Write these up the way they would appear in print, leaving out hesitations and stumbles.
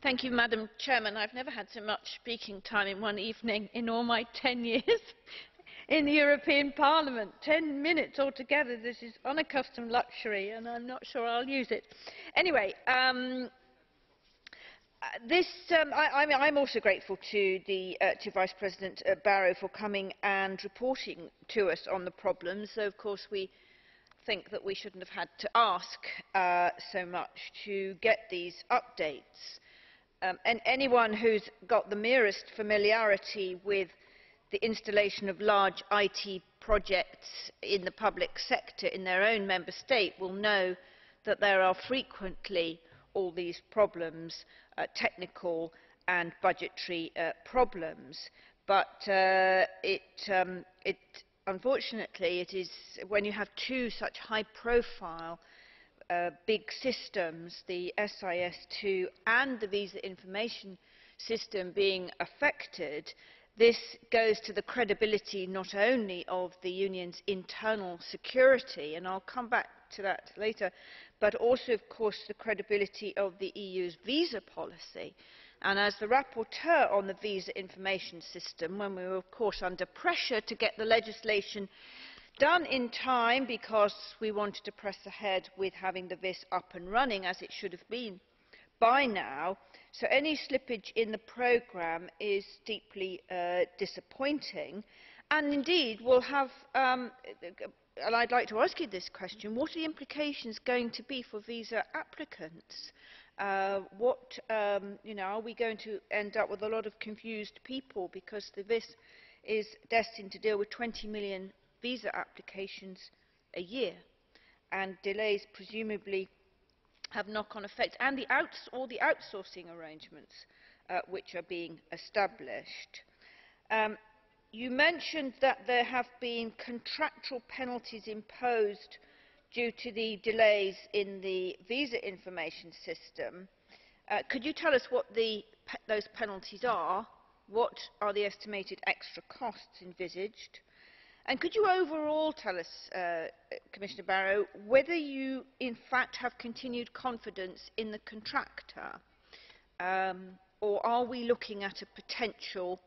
Thank you, Madam Chairman. I've never had so much speaking time in one evening in all my 10 years in the European Parliament. 10 minutes altogether. This is unaccustomed luxury, and I'm not sure I'll use it. Anyway, I'm also grateful to Vice President Barrow for coming and reporting to us on the problems. So, of course, we think that we shouldn't have had to ask so much to get these updates. And anyone who's got the merest familiarity with the installation of large IT projects in the public sector in their own member state will know that there are frequently all these problems, technical and budgetary problems. But unfortunately, it is when you have two such high-profile big systems, the SIS II and the Visa Information System being affected, this goes to the credibility not only of the Union's internal security, and I'll come back to that later, but also, of course, the credibility of the EU's visa policy. And as the rapporteur on the Visa Information System, when we were, of course, under pressure to get the legislation done in time because we wanted to press ahead with having the VIS up and running as it should have been by now. So any slippage in the programme is deeply disappointing, and indeed will have, and I'd like to ask you this question, what are the implications going to be for visa applicants? Are we going to end up with a lot of confused people because the VIS is destined to deal with 20 million visa applications a year, and delays presumably have knock-on effects, and all the outsourcing arrangements which are being established. You mentioned that there have been contractual penalties imposed due to the delays in the visa information system. Could you tell us what those penalties are? What are the estimated extra costs envisaged? And could you overall tell us, Commissioner Barrow, whether you in fact have continued confidence in the contractor, or are we looking at a potential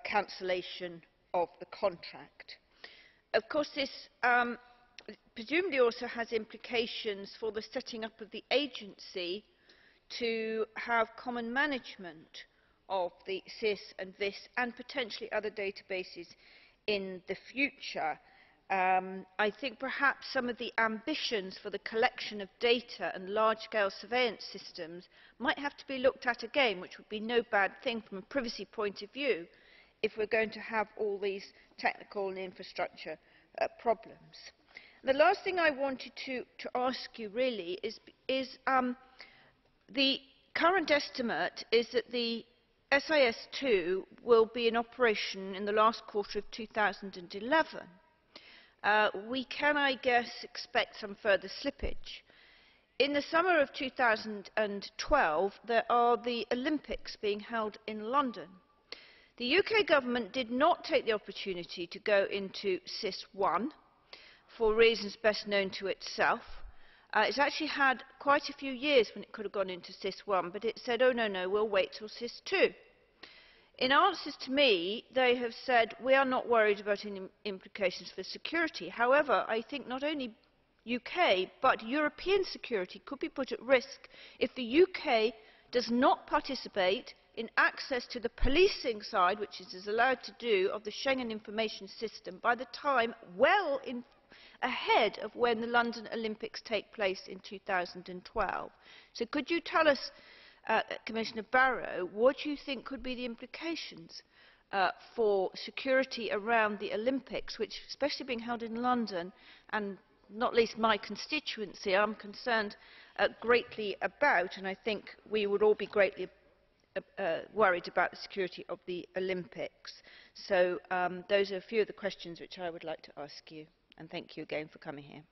cancellation of the contract? Of course, this presumably also has implications for the setting up of the agency to have common management of the SIS and VIS and potentially other databases in the future. I think perhaps some of the ambitions for the collection of data and large-scale surveillance systems might have to be looked at again, which would be no bad thing from a privacy point of view if we're going to have all these technical and infrastructure problems. The last thing I wanted to ask you really is the current estimate is that the SIS II will be in operation in the last quarter of 2011. We can, I guess, expect some further slippage. In the summer of 2012, there are the Olympics being held in London. The UK government did not take the opportunity to go into SIS I for reasons best known to itself. It's actually had quite a few years when it could have gone into SIS I, but it said, oh no, we'll wait till SIS II. In answers to me, they have said, we are not worried about any implications for security. However, I think not only UK, but European security could be put at risk if the UK does not participate in access to the policing side, which it is allowed to do, of the Schengen information system by the time ahead of when the London Olympics take place in 2012. So could you tell us, Commissioner Barrow, what you think could be the implications for security around the Olympics, which, especially being held in London, and not least my constituency, I'm concerned greatly about, and I think we would all be greatly worried about the security of the Olympics. So those are a few of the questions which I would like to ask you, and thank you again for coming here.